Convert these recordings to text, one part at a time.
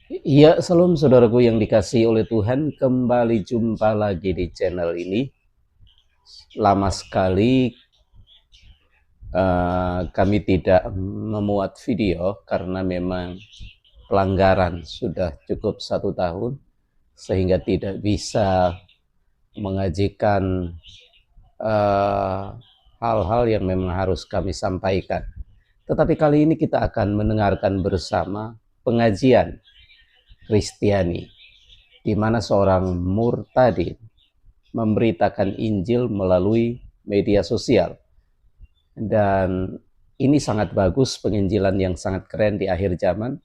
Iya, salam saudaraku yang dikasihi oleh Tuhan. Kembali jumpa lagi di channel ini. Lama sekali kami tidak memuat video karena memang pelanggaran sudah cukup 1 tahun, sehingga tidak bisa mengajikan hal-hal yang memang harus kami sampaikan. Tetapi kali ini kita akan mendengarkan bersama pengajian Kristiani, di mana seorang murtadin memberitakan Injil melalui media sosial. Dan ini sangat bagus, penginjilan yang sangat keren di akhir zaman.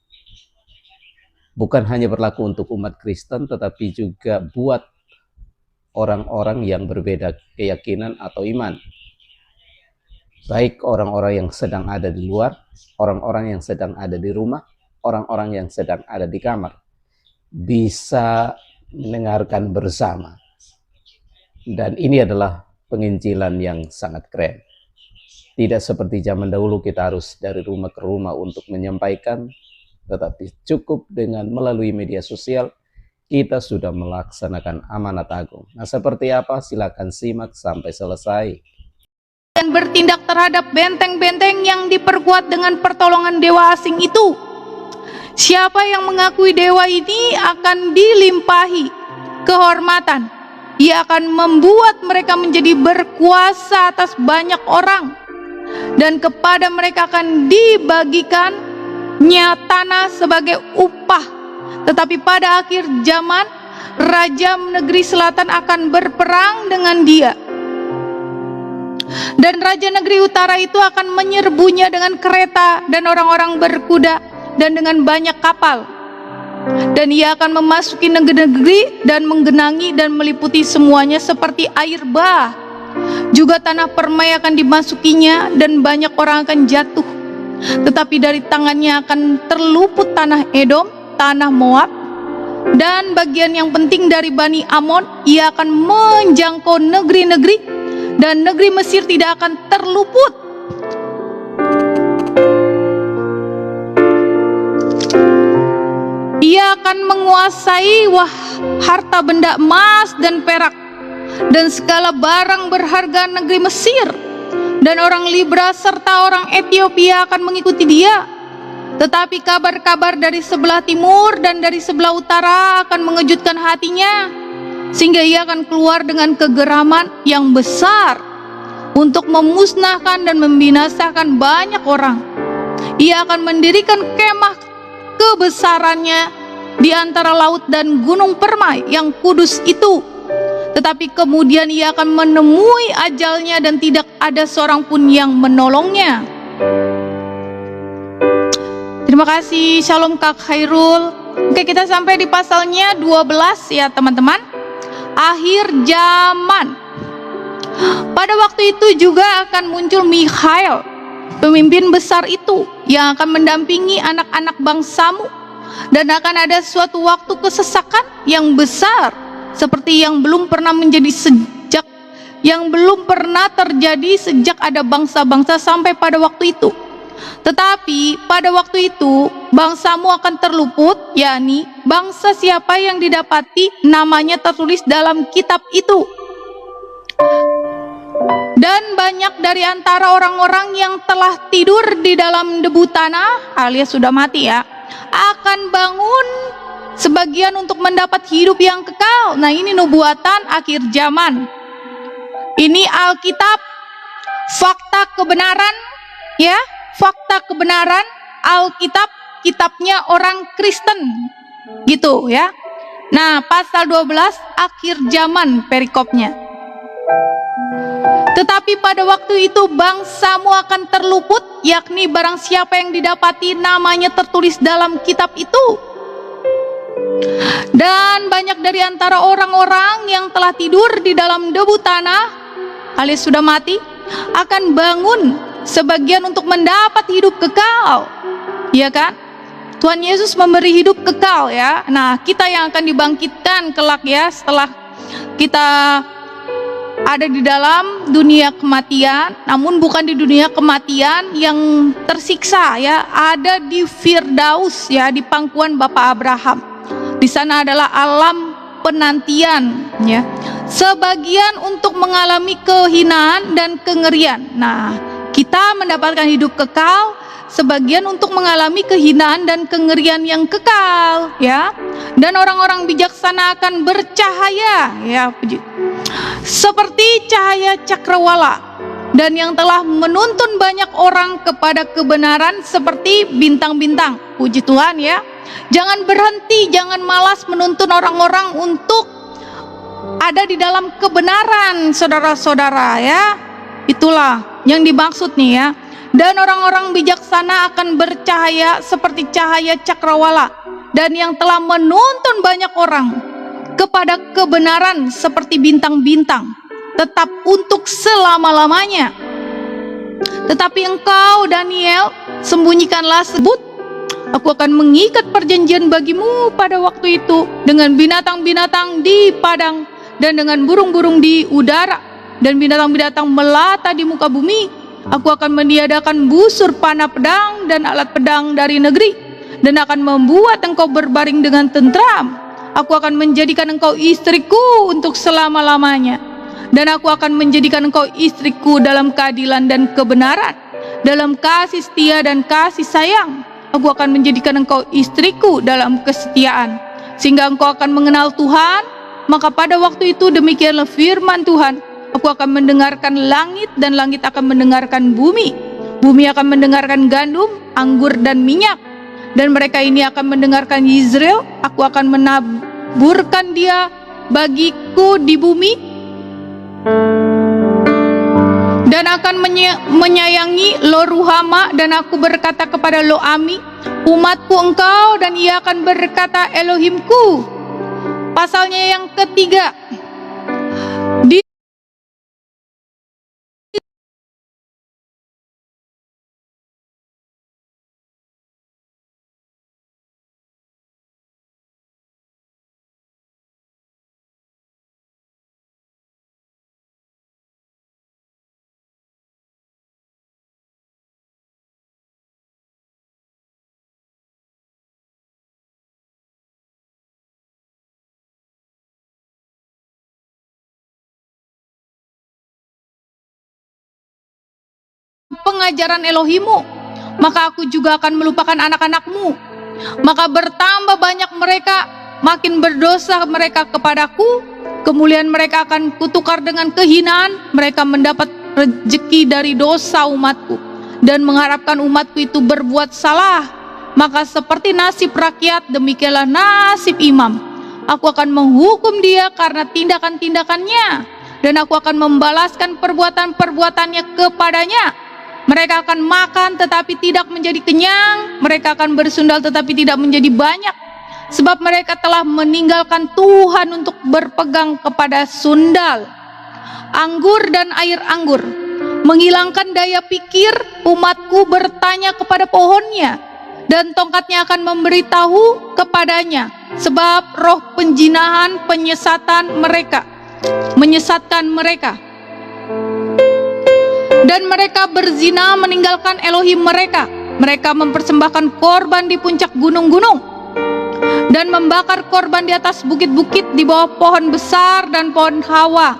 Bukan hanya berlaku untuk umat Kristen, tetapi juga buat orang-orang yang berbeda keyakinan atau iman. Baik orang-orang yang sedang ada di luar, orang-orang yang sedang ada di rumah, orang-orang yang sedang ada di kamar, bisa mendengarkan bersama. Dan ini adalah penginjilan yang sangat keren. Tidak seperti zaman dahulu kita harus dari rumah ke rumah untuk menyampaikan, tetapi cukup dengan melalui media sosial kita sudah melaksanakan amanat agung. Nah, seperti apa? Silakan simak sampai selesai. Dan bertindak terhadap benteng-benteng yang diperkuat dengan pertolongan dewa asing itu. Siapa yang mengakui dewa ini akan dilimpahi kehormatan. Ia akan membuat mereka menjadi berkuasa atas banyak orang, dan kepada mereka akan dibagikannya tanah sebagai upah. Tetapi pada akhir zaman, raja negeri selatan akan berperang dengan dia, dan raja negeri utara itu akan menyerbunya dengan kereta dan orang-orang berkuda dan dengan banyak kapal. Dan ia akan memasuki negeri-negeri dan menggenangi dan meliputi semuanya seperti air bah. Juga tanah permai akan dimasukinya dan banyak orang akan jatuh. Tetapi dari tangannya akan terluput tanah Edom, tanah Moab, dan bagian yang penting dari Bani Amon. Ia akan menjangkau negeri-negeri, dan negeri Mesir tidak akan terluput. Ia akan menguasai harta benda emas dan perak dan segala barang berharga negeri Mesir, dan orang Libra serta orang Ethiopia akan mengikuti dia. Tetapi kabar-kabar dari sebelah timur dan dari sebelah utara akan mengejutkan hatinya, sehingga ia akan keluar dengan kegeraman yang besar untuk memusnahkan dan membinasakan banyak orang. Ia akan mendirikan kemah kebesarannya di antara laut dan gunung permai yang kudus itu. Tetapi kemudian ia akan menemui ajalnya dan tidak ada seorang pun yang menolongnya. Terima kasih, Shalom Kak Khairul. Oke, kita sampai di pasalnya 12 ya teman-teman. Akhir zaman. Pada waktu itu juga akan muncul Mikhail, pemimpin besar itu, yang akan mendampingi anak-anak bangsamu. Dan akan ada suatu waktu kesesakan yang besar, seperti yang belum pernah terjadi sejak ada bangsa-bangsa sampai pada waktu itu. Tetapi pada waktu itu bangsamu akan terluput, yakni bangsa siapa yang didapati namanya tertulis dalam kitab itu. Dan banyak dari antara orang-orang yang telah tidur di dalam debu tanah alias sudah mati ya, akan bangun sebagian untuk mendapat hidup yang kekal. Nah, ini nubuatan akhir zaman. Ini Alkitab, fakta kebenaran ya, fakta kebenaran Alkitab, kitabnya orang Kristen gitu ya. Nah, pasal 12 akhir zaman perikopnya. Tetapi pada waktu itu bangsamu akan terluput, yakni barang siapa yang didapati namanya tertulis dalam kitab itu. Dan banyak dari antara orang-orang yang telah tidur di dalam debu tanah alias sudah mati akan bangun sebagian untuk mendapat hidup kekal. Ya kan? Tuhan Yesus memberi hidup kekal ya. Nah, kita yang akan dibangkitkan kelak ya, setelah kita ada di dalam dunia kematian, namun bukan di dunia kematian yang tersiksa ya, ada di Firdaus ya, di pangkuan Bapak Abraham. Di sana adalah alam penantian ya. Sebagian untuk mengalami kehinaan dan kengerian. Nah, kita mendapatkan hidup kekal, sebagian untuk mengalami kehinaan dan kengerian yang kekal ya. Dan orang-orang bijaksana akan bercahaya ya, seperti cahaya cakrawala, dan yang telah menuntun banyak orang kepada kebenaran seperti bintang-bintang. Puji Tuhan ya. Jangan berhenti, jangan malas menuntun orang-orang untuk ada di dalam kebenaran, saudara-saudara ya. Itulah yang dimaksud nih ya. Dan orang-orang bijaksana akan bercahaya seperti cahaya cakrawala, dan yang telah menuntun banyak orang kepada kebenaran seperti bintang-bintang, tetap untuk selama-lamanya. Tetapi engkau Daniel, sembunyikanlah sebut, aku akan mengikat perjanjian bagimu pada waktu itu dengan binatang-binatang di padang dan dengan burung-burung di udara dan binatang-binatang melata di muka bumi. Aku akan meniadakan busur panah pedang dan alat pedang dari negeri, dan akan membuat engkau berbaring dengan tentram. Aku akan menjadikan engkau istriku untuk selama-lamanya, dan aku akan menjadikan engkau istriku dalam keadilan dan kebenaran, dalam kasih setia dan kasih sayang. Aku akan menjadikan engkau istriku dalam kesetiaan, sehingga engkau akan mengenal Tuhan. Maka pada waktu itu demikianlah firman Tuhan, aku akan mendengarkan langit, dan langit akan mendengarkan bumi. Bumi akan mendengarkan gandum, anggur, dan minyak. Dan mereka ini akan mendengarkan Yizreel. Aku akan menaburkan dia bagiku di bumi, dan akan menyayangi Lo Ruhama. Dan aku berkata kepada Lo Ami, umatku engkau, dan ia akan berkata Elohimku. Pasalnya yang ketiga, di pengajaran Elohimu, maka aku juga akan melupakan anak-anakmu. Maka bertambah banyak mereka, makin berdosa mereka kepadaku. Kemuliaan mereka akan kutukar dengan kehinaan. Mereka mendapat rezeki dari dosa umatku, dan mengharapkan umatku itu berbuat salah. Maka seperti nasib rakyat, demikianlah nasib imam. Aku akan menghukum dia karena tindakan-tindakannya, dan aku akan membalaskan perbuatan-perbuatannya kepadanya. Mereka akan makan tetapi tidak menjadi kenyang, mereka akan bersundal tetapi tidak menjadi banyak, sebab mereka telah meninggalkan Tuhan untuk berpegang kepada sundal, anggur dan air anggur, menghilangkan daya pikir. Umatku bertanya kepada pohonnya, dan tongkatnya akan memberitahu kepadanya, sebab roh penjinahan menyesatkan mereka. Dan mereka berzina meninggalkan Elohim mereka. Mereka mempersembahkan korban di puncak gunung-gunung, dan membakar korban di atas bukit-bukit, di bawah pohon besar dan pohon hawa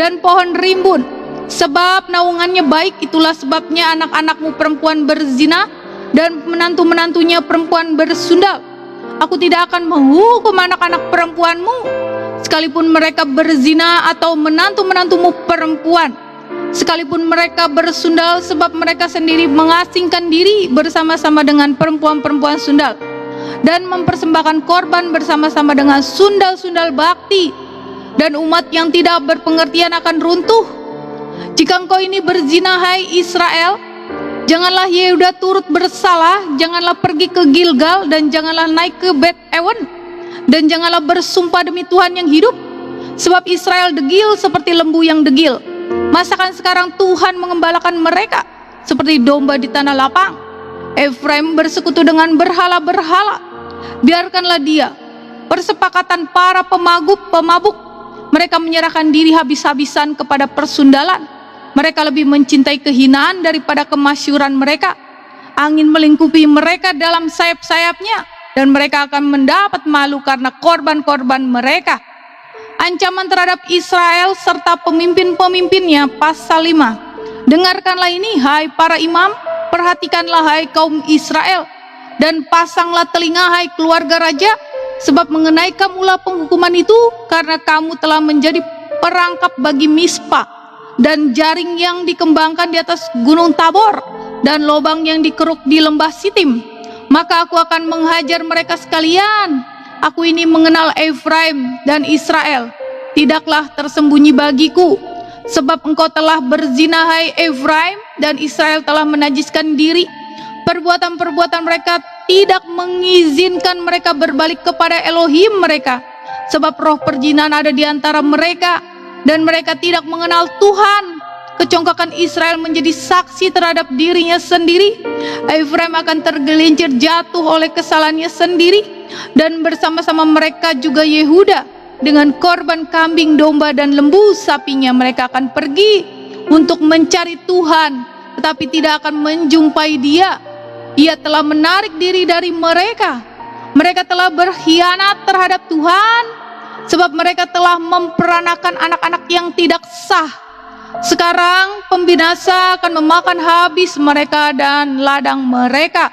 dan pohon rimbun. Sebab naungannya baik, itulah sebabnya anak-anakmu perempuan berzina, dan menantu-menantunya perempuan bersundal. Aku tidak akan menghukum anak-anak perempuanmu, sekalipun mereka berzina, atau menantu-menantumu perempuan, sekalipun mereka bersundal, sebab mereka sendiri mengasingkan diri bersama-sama dengan perempuan-perempuan sundal, dan mempersembahkan korban bersama-sama dengan sundal-sundal bakti. Dan umat yang tidak berpengertian akan runtuh. Jika engkau ini berzina, hai Israel, janganlah Yehuda turut bersalah, janganlah pergi ke Gilgal, dan janganlah naik ke Bet Ewen, dan janganlah bersumpah demi Tuhan yang hidup, sebab Israel degil seperti lembu yang degil. Masakan sekarang Tuhan mengembalakan mereka seperti domba di tanah lapang. Efraim bersekutu dengan berhala-berhala, biarkanlah dia. Persepakatan para pemabuk Mereka menyerahkan diri habis-habisan kepada persundalan. Mereka lebih mencintai kehinaan daripada kemasyhuran mereka. Angin melingkupi mereka dalam sayap-sayapnya, dan mereka akan mendapat malu karena korban-korban mereka. Ancaman terhadap Israel serta pemimpin-pemimpinnya, pasal 5. Dengarkanlah ini, hai para imam, perhatikanlah hai kaum Israel, dan pasanglah telinga hai keluarga raja, sebab mengenai kamulah penghukuman itu, karena kamu telah menjadi perangkap bagi Mispa, dan jaring yang dikembangkan di atas gunung Tabor, dan lobang yang dikeruk di lembah Sitim. Maka aku akan menghajar mereka sekalian. Aku ini mengenal Efraim dan Israel, tidaklah tersembunyi bagiku. Sebab engkau telah berzina hai Efraim, dan Israel telah menajiskan diri. Perbuatan-perbuatan mereka tidak mengizinkan mereka berbalik kepada Elohim mereka. Sebab roh perjinan ada di antara mereka, dan mereka tidak mengenal Tuhan. Kecongkakan Israel menjadi saksi terhadap dirinya sendiri. Efraim akan tergelincir jatuh oleh kesalahannya sendiri, dan bersama-sama mereka juga Yehuda. Dengan korban kambing, domba, dan lembu sapinya mereka akan pergi untuk mencari Tuhan, tetapi tidak akan menjumpai Dia. Ia telah menarik diri dari mereka. Mereka telah berkhianat terhadap Tuhan, sebab mereka telah memperanakan anak-anak yang tidak sah. Sekarang pembinasa akan memakan habis mereka dan ladang mereka.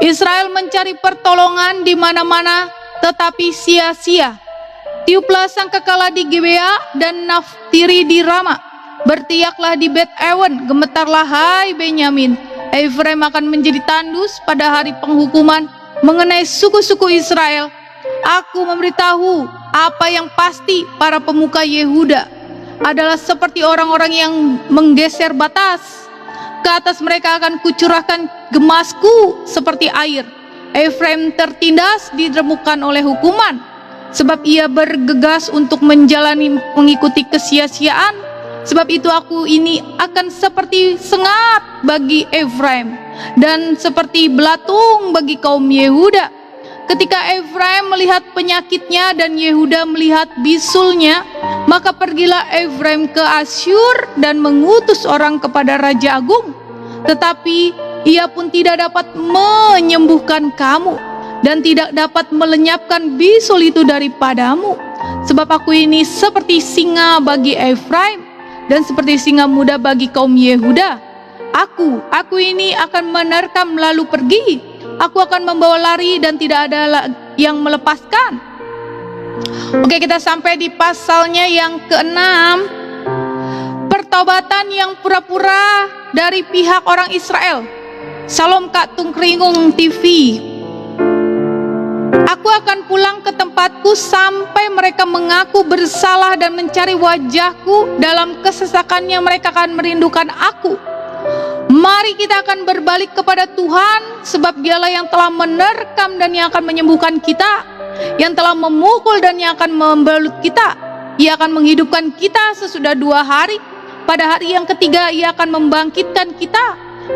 Israel mencari pertolongan di mana-mana, tetapi sia-sia. Tiuplah sangkakala di Gibea dan naftiri di Rama. Bertiaklah di Bet Awen, gemetarlah hai Benyamin. Efraim akan menjadi tandus pada hari penghukuman. Mengenai suku-suku Israel, aku memberitahu apa yang pasti, para pemuka Yehuda adalah seperti orang-orang yang menggeser batas. Ke atas mereka akan kucurahkan gemasku seperti air. Efraim tertindas diremukan oleh hukuman, sebab ia bergegas untuk mengikuti kesia-siaan. Sebab itu aku ini akan seperti sengat bagi Efraim, dan seperti belatung bagi kaum Yehuda. Ketika Efraim melihat penyakitnya dan Yehuda melihat bisulnya, maka pergilah Efraim ke Asyur dan mengutus orang kepada Raja Agung. Tetapi ia pun tidak dapat menyembuhkan kamu, dan tidak dapat melenyapkan bisul itu daripadamu. Sebab aku ini seperti singa bagi Efraim, dan seperti singa muda bagi kaum Yehuda. Aku ini akan menerkam lalu pergi. Aku akan membawa lari dan tidak ada yang melepaskan. Oke, kita sampai di pasalnya yang ke-6. Pertobatan yang pura-pura dari pihak orang Israel. Salam Kak Tungkringung TV. Aku akan pulang ke tempatku sampai mereka mengaku bersalah dan mencari wajahku. Dalam kesesakannya mereka akan merindukan aku. Mari kita akan berbalik kepada Tuhan, sebab Dialah yang telah menerkam dan yang akan menyembuhkan kita, yang telah memukul dan yang akan membelut kita. Ia akan menghidupkan kita sesudah 2 hari. Pada hari yang ketiga Ia akan membangkitkan kita,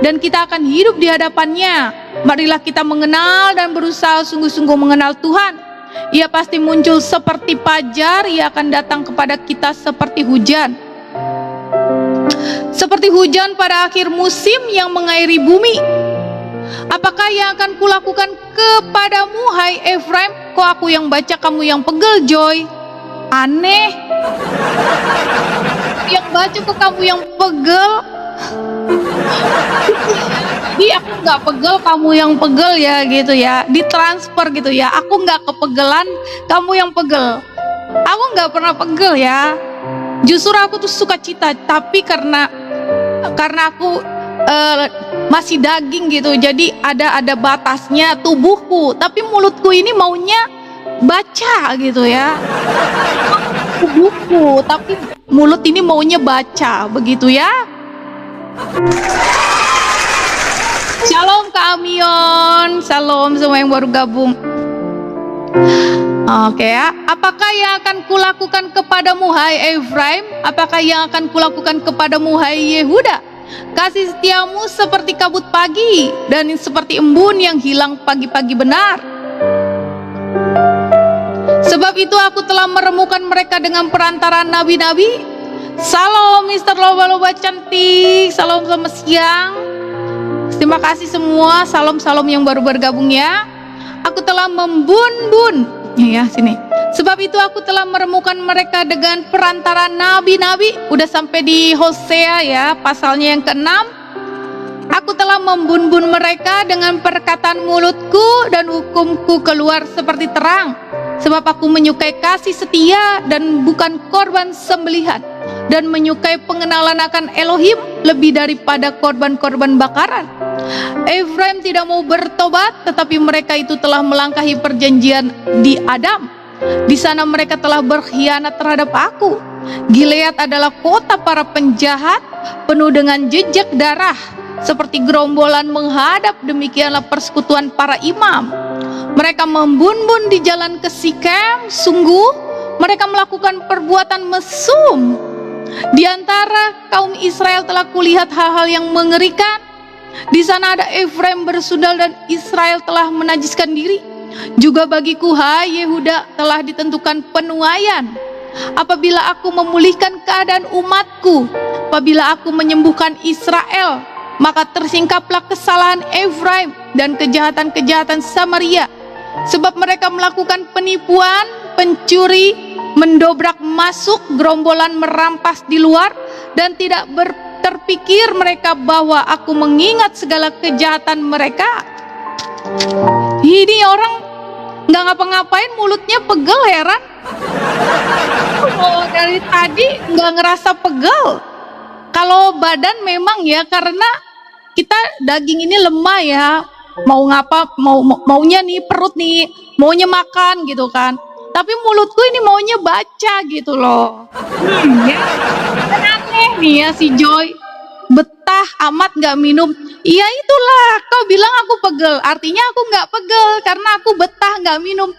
dan kita akan hidup di hadapannya. Marilah kita mengenal dan berusaha sungguh-sungguh mengenal Tuhan. Ia pasti muncul seperti fajar. Ia akan datang kepada kita seperti hujan. Seperti hujan pada akhir musim yang mengairi bumi. Apakah yang akan kulakukan kepadamu, hai Efraim? Kok aku yang baca, kamu yang pegel, Joy? Aneh. Yang baca kok kamu yang pegel? Jadi aku nggak pegel, kamu yang pegel ya gitu ya. Ditransfer gitu ya. Aku nggak kepegelan, kamu yang pegel. Aku nggak pernah pegel ya. Justru aku tuh suka cita, tapi karena aku masih daging gitu, jadi ada batasnya tubuhku. Tapi mulutku ini maunya baca gitu ya. Tubuhku, tapi mulut ini maunya baca, begitu ya. Shalom Kak Amion, shalom semua yang baru gabung. Oke ya, apakah yang akan kulakukan kepadamu hai Efraim? Apakah yang akan kulakukan kepadamu hai Yehuda? Kasih setiamu seperti kabut pagi, dan seperti embun yang hilang pagi-pagi benar. Sebab itu aku telah meremukan mereka dengan perantara nabi-nabi. Salam Mister Loba-Loba cantik, salam selamat siang. Terima kasih semua, salam-salam yang baru bergabung ya. Aku telah membun-bun, ya sini. Sebab itu aku telah meremukan mereka dengan perantara nabi-nabi. Udah sampai di Hosea ya, pasalnya yang ke-6. Aku telah membun-bun mereka dengan perkataan mulutku, dan hukumku keluar seperti terang. Sebab aku menyukai kasih setia dan bukan korban sembelihan, dan menyukai pengenalan akan Elohim lebih daripada korban-korban bakaran. Efraim tidak mau bertobat, tetapi mereka itu telah melangkahi perjanjian di Adam. Di sana mereka telah berkhianat terhadap aku. Gilead adalah kota para penjahat, penuh dengan jejak darah. Seperti gerombolan menghadap, demikianlah persekutuan para imam. Mereka membun-bun di jalan ke Sikem, sungguh mereka melakukan perbuatan mesum. Di antara kaum Israel telah kulihat hal-hal yang mengerikan. Di sana ada Efraim bersundal dan Israel telah menajiskan diri. Juga bagiku, hai Yehuda, telah ditentukan penuaian. Apabila aku memulihkan keadaan umatku, apabila aku menyembuhkan Israel, maka tersingkaplah kesalahan Efraim dan kejahatan-kejahatan Samaria. Sebab mereka melakukan penipuan, pencuri, mendobrak masuk, gerombolan merampas di luar, dan tidak terpikir mereka bahwa aku mengingat segala kejahatan mereka. Ini orang nggak ngapa-ngapain, mulutnya pegel, heran. Oh, dari tadi nggak ngerasa pegel. Kalau badan memang ya, karena kita daging ini lemah ya. Mau ngapa, maunya nih perut nih, maunya makan gitu kan. Tapi mulutku ini maunya baca gitu loh. Ya. Aneh nih ya si Joy, betah amat nggak minum. Iya itulah, kau bilang aku pegel, artinya aku nggak pegel karena aku betah nggak minum.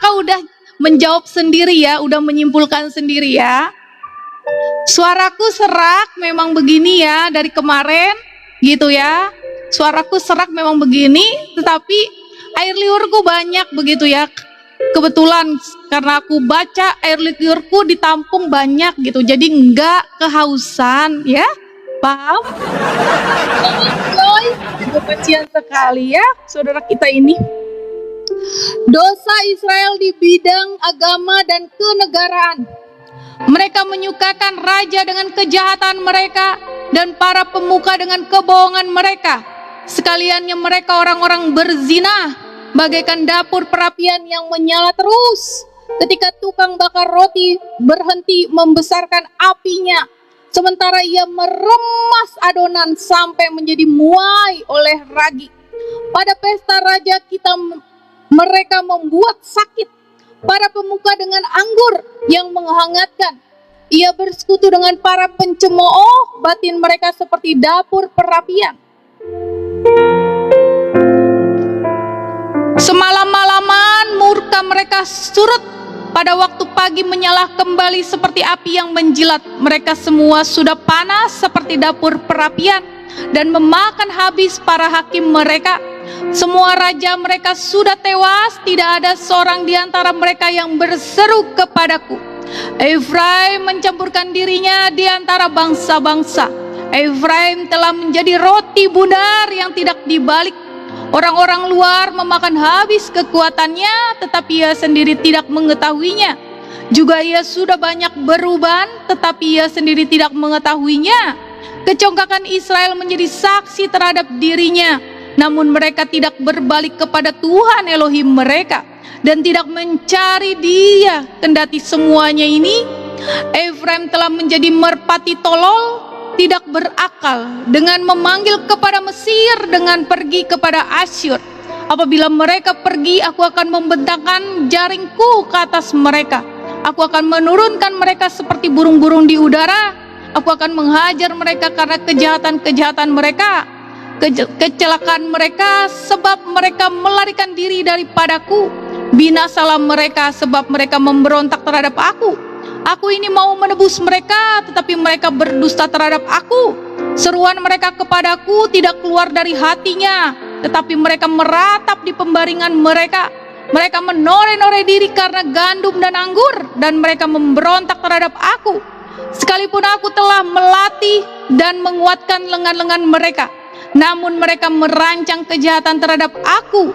Kau udah menjawab sendiri ya, udah menyimpulkan sendiri ya. Suaraku serak memang begini ya dari kemarin gitu ya. Suaraku serak memang begini, tetapi air liurku banyak begitu ya. Kebetulan karena aku baca, air liurku ditampung banyak gitu, jadi enggak kehausan ya. Paham? Kasihan sekali ya saudara kita ini. Dosa Israel di bidang agama dan kenegaraan. Mereka menyukakan raja dengan kejahatan mereka, dan para pemuka dengan kebohongan mereka. Sekaliannya mereka orang-orang berzina, bagaikan dapur perapian yang menyala terus. Ketika tukang bakar roti berhenti membesarkan apinya, sementara ia meremas adonan sampai menjadi muai oleh ragi. Pada pesta raja mereka membuat sakit. Para pemuka dengan anggur yang menghangatkan. Ia bersekutu dengan para pencemooh, batin mereka seperti dapur perapian. Semalam-malaman murka mereka surut, pada waktu pagi menyala kembali seperti api yang menjilat. Mereka semua sudah panas seperti dapur perapian, dan memakan habis para hakim mereka. Semua raja mereka sudah tewas, tidak ada seorang di antara mereka yang berseru kepadaku. Efraim mencampurkan dirinya di antara bangsa-bangsa. Efraim telah menjadi roti bundar yang tidak dibalik. Orang-orang luar memakan habis kekuatannya, tetapi ia sendiri tidak mengetahuinya. Juga ia sudah banyak beruban, tetapi ia sendiri tidak mengetahuinya. Kecongkakan Israel menjadi saksi terhadap dirinya, namun mereka tidak berbalik kepada Tuhan Elohim mereka, dan tidak mencari Dia. Kendati semuanya ini, Efraim telah menjadi merpati tolol, tidak berakal, dengan memanggil kepada Mesir, dengan pergi kepada Asyur. Apabila mereka pergi, aku akan membentangkan jaringku ke atas mereka. Aku akan menurunkan mereka seperti burung-burung di udara. Aku akan menghajar mereka karena kejahatan-kejahatan mereka, kecelakaan mereka, sebab mereka melarikan diri daripadaku. Binasalah mereka, sebab mereka memberontak terhadap aku. Aku ini mau menebus mereka, tetapi mereka berdusta terhadap aku. Seruan mereka kepadaku tidak keluar dari hatinya, tetapi mereka meratap di pembaringan mereka. Mereka menore-nore diri karena gandum dan anggur, dan mereka memberontak terhadap aku. Sekalipun aku telah melatih dan menguatkan lengan-lengan mereka, namun mereka merancang kejahatan terhadap aku.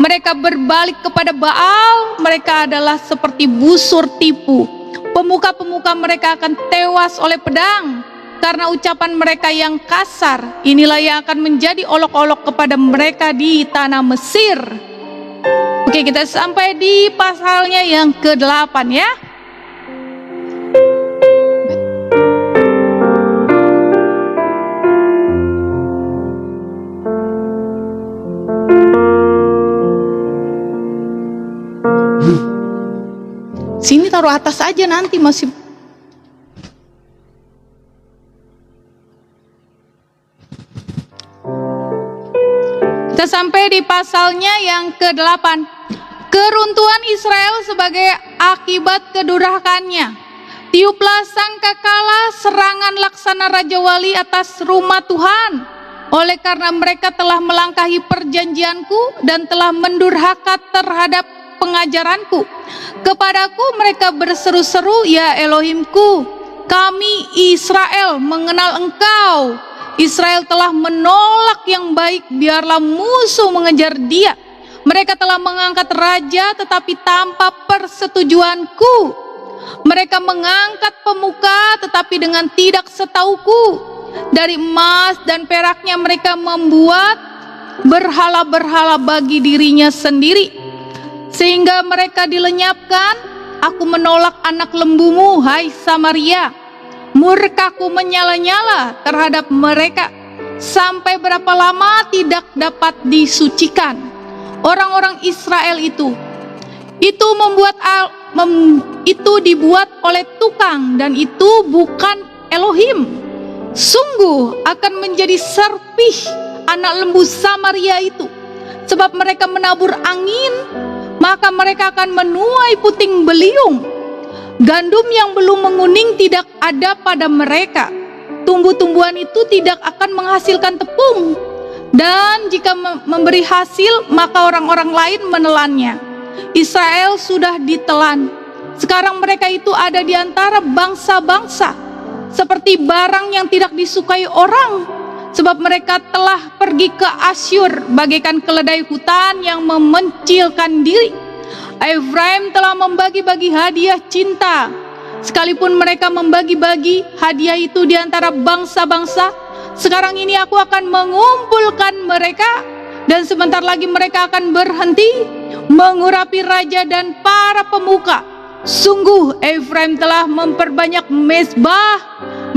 Mereka berbalik kepada Baal. Mereka adalah seperti busur tipu. Pemuka-pemuka mereka akan tewas oleh pedang karena ucapan mereka yang kasar. Inilah yang akan menjadi olok-olok kepada mereka di tanah Mesir. Oke, kita sampai di pasalnya yang ke-8 ya. Sini taruh atas aja, nanti masih. Kita sampai di pasalnya yang ke-8. Keruntuhan Israel sebagai akibat kedurhakannya. Tiuplah sangkakala serangan laksana Raja Wali atas rumah Tuhan. Oleh karena mereka telah melangkahi perjanjianku dan telah mendurhaka terhadap pengajaranku. Kepadaku mereka berseru-seru, ya Elohimku, kami Israel mengenal Engkau. Israel telah menolak yang baik, biarlah musuh mengejar dia. Mereka telah mengangkat raja tetapi tanpa persetujuanku. Mereka mengangkat pemuka tetapi dengan tidak setauku. Dari emas dan peraknya mereka membuat berhala-berhala bagi dirinya sendiri, sehingga mereka dilenyapkan. Aku menolak anak lembumu, hai Samaria. Murkaku menyala-nyala terhadap mereka. Sampai berapa lama tidak dapat disucikan. Orang-orang Israel itu dibuat oleh tukang, dan itu bukan Elohim. Sungguh akan menjadi serpih anak lembu Samaria itu, sebab mereka menabur angin, maka mereka akan menuai puting beliung. Gandum yang belum menguning tidak ada pada mereka. Tumbuh-tumbuhan itu tidak akan menghasilkan tepung, dan jika memberi hasil, maka orang-orang lain menelannya. Israel sudah ditelan. Sekarang mereka itu ada di antara bangsa-bangsa, seperti barang yang tidak disukai orang, sebab mereka telah pergi ke Asyur bagaikan keledai hutan yang memencilkan diri. Efraim telah membagi-bagi hadiah cinta. Sekalipun mereka membagi-bagi hadiah itu di antara bangsa-bangsa, sekarang ini aku akan mengumpulkan mereka, dan sebentar lagi mereka akan berhenti mengurapi raja dan para pemuka. Sungguh Efraim telah memperbanyak mezbah.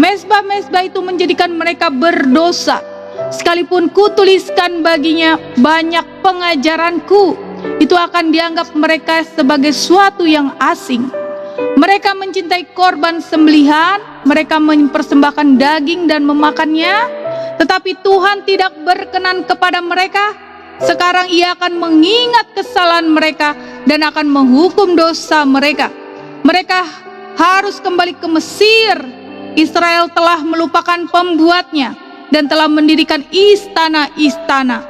Mezbah itu menjadikan mereka berdosa. Sekalipun kutuliskan baginya banyak pengajaranku, itu akan dianggap mereka sebagai suatu yang asing. Mereka mencintai korban sembelihan, mereka mempersembahkan daging dan memakannya, tetapi Tuhan tidak berkenan kepada mereka. Sekarang Ia akan mengingat kesalahan mereka dan akan menghukum dosa mereka. Mereka harus kembali ke Mesir. Israel telah melupakan pembuatnya dan telah mendirikan istana-istana.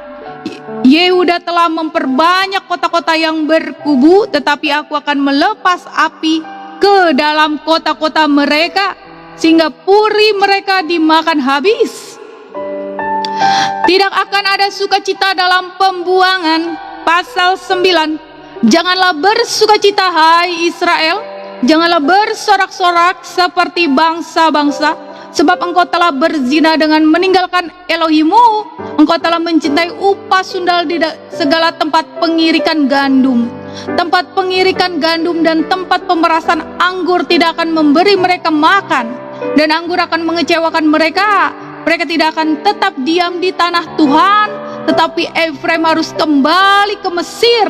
Yehuda telah memperbanyak kota-kota yang berkubu, tetapi aku akan melepas api ke dalam kota-kota mereka, sehingga puri mereka dimakan habis. Tidak akan ada sukacita dalam pembuangan. Pasal 9. Janganlah bersukacita, hai Israel, janganlah bersorak-sorak seperti bangsa-bangsa, sebab engkau telah berzina dengan meninggalkan Elohimmu. Engkau telah mencintai upah sundal di segala tempat pengirikan gandum. Tempat pengirikan gandum dan tempat pemerasan anggur tidak akan memberi mereka makan, dan anggur akan mengecewakan mereka. Mereka tidak akan tetap diam di tanah Tuhan, tetapi Efraim harus kembali ke Mesir,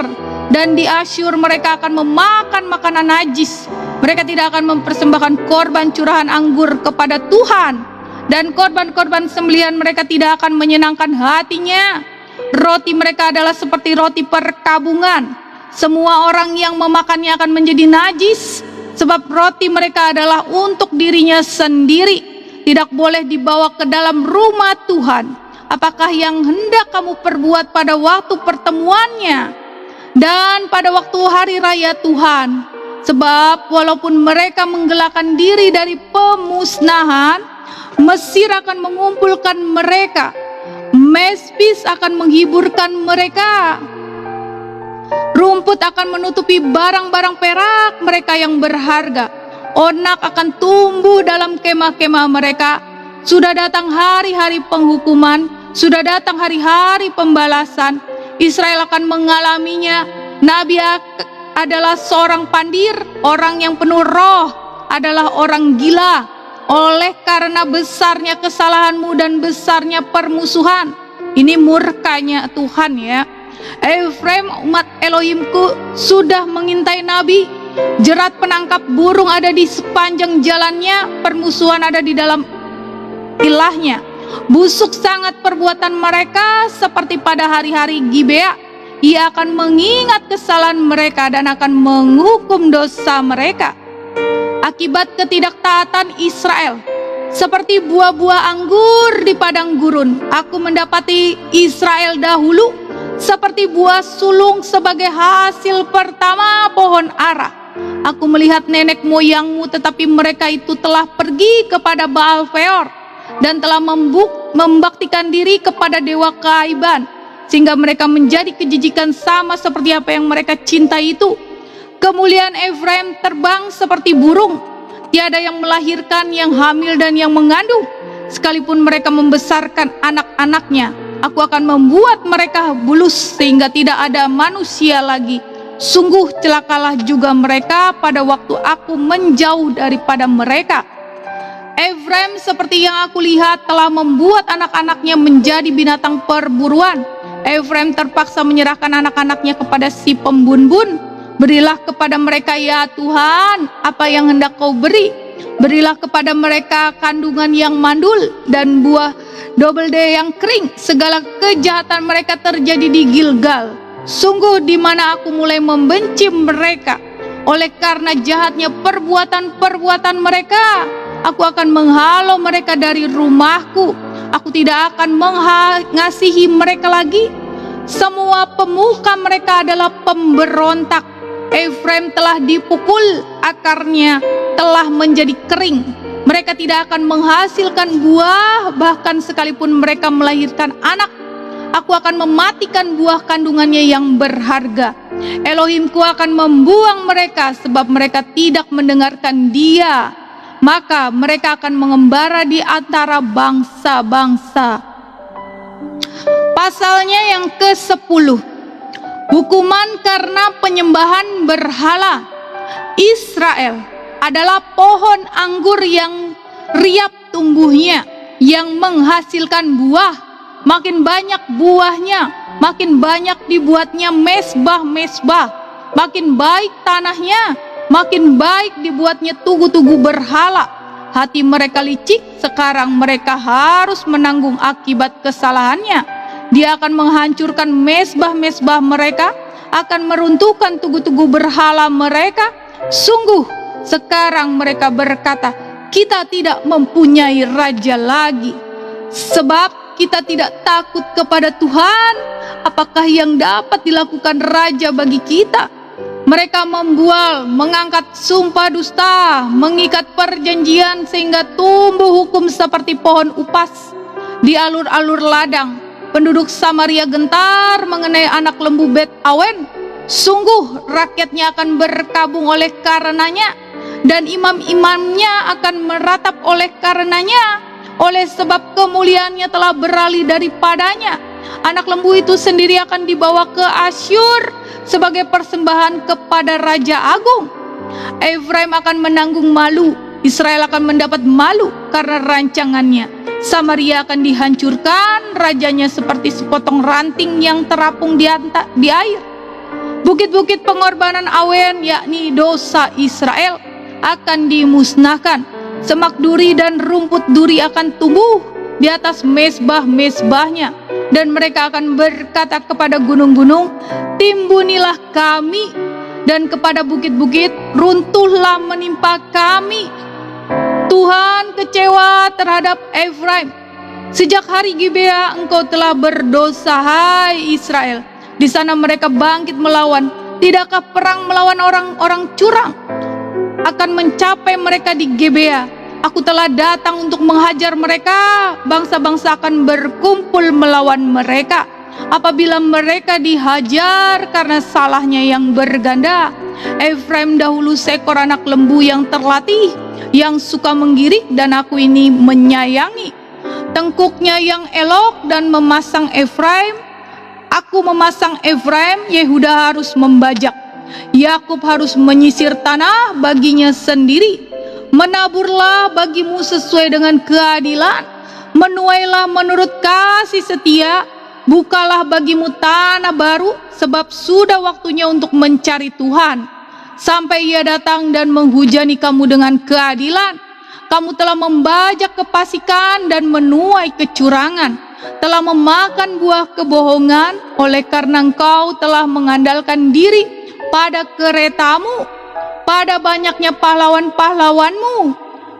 dan di Asyur mereka akan memakan makanan najis. Mereka tidak akan mempersembahkan korban curahan anggur kepada Tuhan, dan korban-korban sembelihan mereka tidak akan menyenangkan hatinya. Roti mereka adalah seperti roti perkabungan. Semua orang yang memakannya akan menjadi najis, sebab roti mereka adalah untuk dirinya sendiri, tidak boleh dibawa ke dalam rumah Tuhan. Apakah yang hendak kamu perbuat pada waktu pertemuannya? dan pada waktu hari raya Tuhan. Sebab walaupun mereka menggelakkan diri dari pemusnahan, Mesir akan mengumpulkan mereka, Memphis akan menghiburkan mereka, rumput akan menutupi barang-barang perak mereka yang berharga, onak akan tumbuh dalam kemah-kemah mereka. Sudah datang hari-hari penghukuman, sudah datang hari-hari pembalasan. Israel akan mengalaminya. Nabi adalah seorang pandir, orang yang penuh roh adalah orang gila. Oleh karena besarnya kesalahanmu dan besarnya permusuhan, ini murkanya Tuhan ya. Efraim umat Elohimku sudah mengintai Nabi. Jerat penangkap burung ada di sepanjang jalannya, permusuhan ada di dalam ilahnya. Busuk sangat perbuatan mereka seperti pada hari-hari Gibea. Ia akan mengingat kesalahan mereka dan akan menghukum dosa mereka. Akibat ketidaktaatan Israel, seperti buah-buah anggur di padang gurun, aku mendapati Israel dahulu seperti buah sulung sebagai hasil pertama pohon ara. Aku melihat nenek moyangmu, tetapi mereka itu telah pergi kepada Baal Peor dan telah membaktikan diri kepada dewa keaiban, sehingga mereka menjadi kejijikan sama seperti apa yang mereka cintai itu. Kemuliaan Efraim terbang seperti burung, tiada yang melahirkan, yang hamil dan yang mengandung. Sekalipun mereka membesarkan anak-anaknya, aku akan membuat mereka bulus sehingga tidak ada manusia lagi. Sungguh celakalah juga mereka pada waktu aku menjauh daripada mereka. Efraim seperti yang aku lihat telah membuat anak-anaknya menjadi binatang perburuan. Efraim terpaksa menyerahkan anak-anaknya kepada si pembun-bun. Berilah kepada mereka ya Tuhan apa yang hendak kau beri. Berilah kepada mereka kandungan yang mandul dan buah double D yang kering. Segala kejahatan mereka terjadi di Gilgal. Sungguh di mana aku mulai membenci mereka. Oleh karena jahatnya perbuatan-perbuatan mereka, aku akan menghalau mereka dari rumahku. Aku tidak akan mengasihi mereka lagi. Semua pemuka mereka adalah pemberontak. Efraim telah dipukul, akarnya telah menjadi kering. Mereka tidak akan menghasilkan buah, bahkan sekalipun mereka melahirkan anak. Aku akan mematikan buah kandungannya yang berharga. Elohimku akan membuang mereka sebab mereka tidak mendengarkan Dia. Maka mereka akan mengembara di antara bangsa-bangsa. Pasalnya yang ke-10, hukuman karena penyembahan berhala. Israel adalah pohon anggur yang riap tumbuhnya, yang menghasilkan buah. Makin banyak buahnya, makin banyak dibuatnya mesbah-mesbah. Makin baik tanahnya, makin baik dibuatnya tugu-tugu berhala. Hati mereka licik, sekarang mereka harus menanggung akibat kesalahannya. Dia akan menghancurkan mesbah-mesbah mereka, akan meruntuhkan tugu-tugu berhala mereka. Sungguh, sekarang mereka berkata, kita tidak mempunyai raja lagi. Sebab kita tidak takut kepada Tuhan. Apakah yang dapat dilakukan raja bagi kita? Mereka membual, mengangkat sumpah dusta, mengikat perjanjian sehingga tumbuh hukum seperti pohon upas di alur-alur ladang. Penduduk Samaria gentar mengenai anak lembu Bet Awen. Sungguh rakyatnya akan berkabung oleh karenanya, dan imam-imamnya akan meratap oleh karenanya. Oleh sebab kemuliaannya telah beralih daripadanya. Anak lembu itu sendiri akan dibawa ke Asyur sebagai persembahan kepada Raja Agung. Efraim akan menanggung malu, Israel akan mendapat malu karena rancangannya. Samaria akan dihancurkan, rajanya seperti sepotong ranting yang terapung di air. Bukit-bukit pengorbanan Awen, yakni dosa Israel, akan dimusnahkan. Semak duri dan rumput duri akan tumbuh di atas mesbah-mesbahnya, dan mereka akan berkata kepada gunung-gunung, timbunilah kami, dan kepada bukit-bukit, runtuhlah menimpa kami. Tuhan kecewa terhadap Efraim. Sejak hari Gibea engkau telah berdosa, hai Israel. Di sana mereka bangkit melawan. Tidakkah perang melawan orang-orang curang akan mencapai mereka di Gebea? Aku telah datang untuk menghajar mereka. Bangsa-bangsa akan berkumpul melawan mereka apabila mereka dihajar karena salahnya yang berganda. Efraim dahulu seekor anak lembu yang terlatih, yang suka menggirik, dan aku ini menyayangi. Tengkuknya yang elok dan memasang Efraim. Aku memasang Efraim, Yehuda harus membajak. Yakub harus menyisir tanah baginya sendiri. Menaburlah bagimu sesuai dengan keadilan, menuailah menurut kasih setia. Bukalah bagimu tanah baru, sebab sudah waktunya untuk mencari Tuhan, sampai Ia datang dan menghujani kamu dengan keadilan. Kamu telah membajak kefasikan dan menuai kecurangan, telah memakan buah kebohongan, oleh karena engkau telah mengandalkan diri pada keretamu, pada banyaknya pahlawan-pahlawanmu.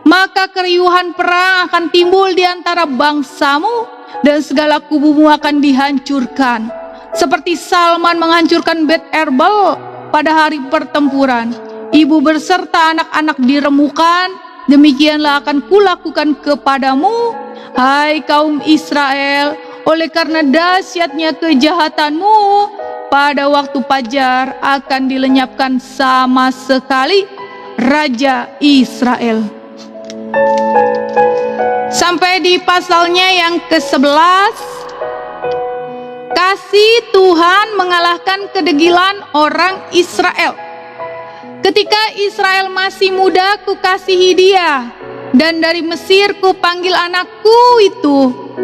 Maka keriuhan perang akan timbul di antara bangsamu, dan segala kubumu akan dihancurkan, seperti Salman menghancurkan Bet Erbel pada hari pertempuran. Ibu berserta anak-anak diremukan, demikianlah akan kulakukan kepadamu, hai kaum Israel, oleh karena dahsyatnya kejahatanmu. Pada waktu fajar akan dilenyapkan sama sekali Raja Israel. Sampai di pasalnya yang ke-11, kasih Tuhan mengalahkan kedegilan orang Israel. Ketika Israel masih muda, kukasihi dia, dan dari Mesir kupanggil anakku itu.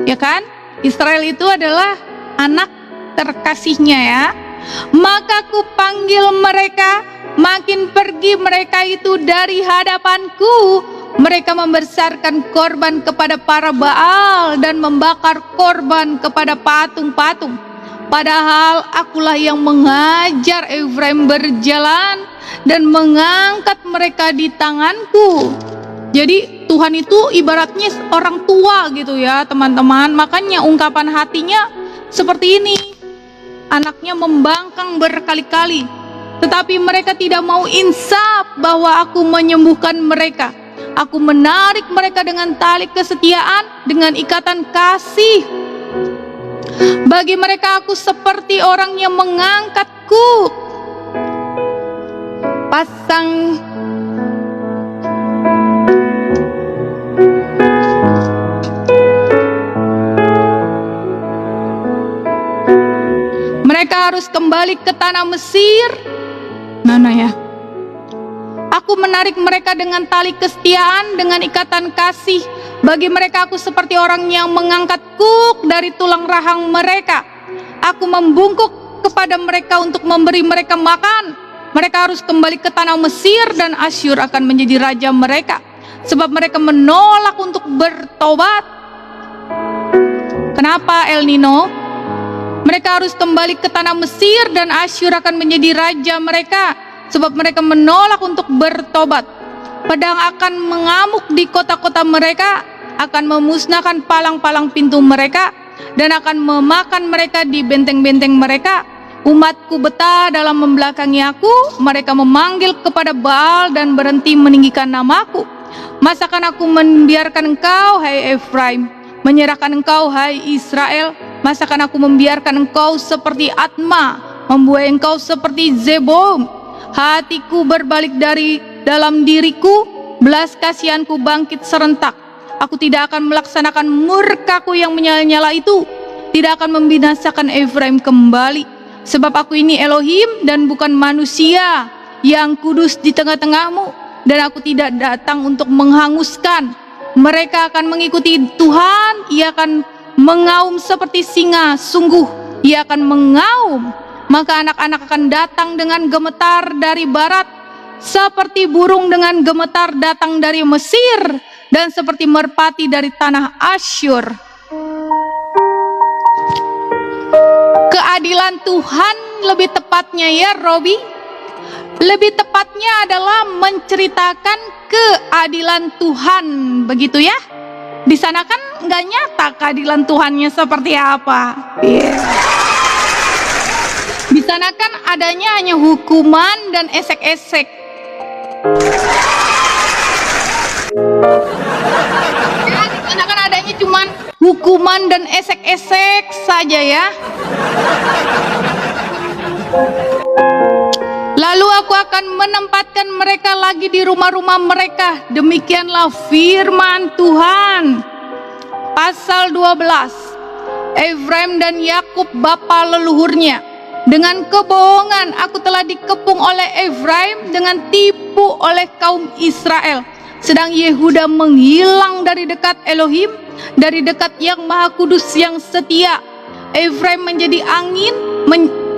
Ya kan? Israel itu adalah anak terkasihnya ya. Maka kupanggil mereka, makin pergi mereka itu dari hadapanku. Mereka membesarkan korban kepada para Baal dan membakar korban kepada patung-patung. Padahal akulah yang mengajar Efraim berjalan dan mengangkat mereka di tanganku. Jadi Tuhan itu ibaratnya orang tua gitu ya teman-teman. Makanya ungkapan hatinya seperti ini. Anaknya membangkang berkali-kali, tetapi mereka tidak mau insaf bahwa aku menyembuhkan mereka. Aku menarik mereka dengan tali kesetiaan, dengan ikatan kasih. Bagi mereka aku seperti orang yang mengangkatku. Pasang mereka harus kembali ke tanah Mesir. Mana ya? Aku menarik mereka dengan tali kesetiaan, dengan ikatan kasih. Bagi mereka aku seperti orang yang mengangkat kuk dari tulang rahang mereka. Aku membungkuk kepada mereka untuk memberi mereka makan. Mereka harus kembali ke tanah Mesir, dan Asyur akan menjadi raja mereka, sebab mereka menolak untuk bertobat. Kenapa El Nino? Mereka harus kembali ke tanah Mesir, dan Asyur akan menjadi raja mereka, sebab mereka menolak untuk bertobat. Pedang akan mengamuk di kota-kota mereka, akan memusnahkan palang-palang pintu mereka, dan akan memakan mereka di benteng-benteng mereka. Umatku betah dalam membelakangi aku. Mereka memanggil kepada Baal dan berhenti meninggikan namaku. Masakan aku membiarkan engkau, hai Efraim, menyerahkan engkau, hai Israel? Masakan aku membiarkan engkau seperti Atma, membuai engkau seperti Zebom? Hatiku berbalik dari dalam diriku, belas kasihanku bangkit serentak. Aku tidak akan melaksanakan murkaku yang menyala-nyala itu, tidak akan membinasakan Efraim kembali. Sebab aku ini Elohim dan bukan manusia, yang kudus di tengah-tengahmu, dan aku tidak datang untuk menghanguskan. Mereka akan mengikuti Tuhan, Ia akan mengaum seperti singa, sungguh Ia akan mengaum. Maka anak-anak akan datang dengan gemetar dari barat, seperti burung dengan gemetar datang dari Mesir, dan seperti merpati dari tanah Asyur. Keadilan Tuhan lebih tepatnya ya Robi, lebih tepatnya adalah menceritakan keadilan Tuhan, begitu ya. Di sana kan nggak nyata keadilan Tuhannya seperti apa. sana kan adanya hanya hukuman dan esek-esek. Ya, di sana kan adanya cuman hukuman dan esek-esek saja ya. Lalu aku akan menempatkan mereka lagi di rumah-rumah mereka. Demikianlah firman Tuhan. Pasal 12. Efraim dan Yakub bapa leluhurnya. Dengan kebohongan aku telah dikepung oleh Efraim, dengan tipu oleh kaum Israel. Sedang Yehuda menghilang dari dekat Elohim, dari dekat Yang Maha Kudus yang setia. Efraim menjadi angin,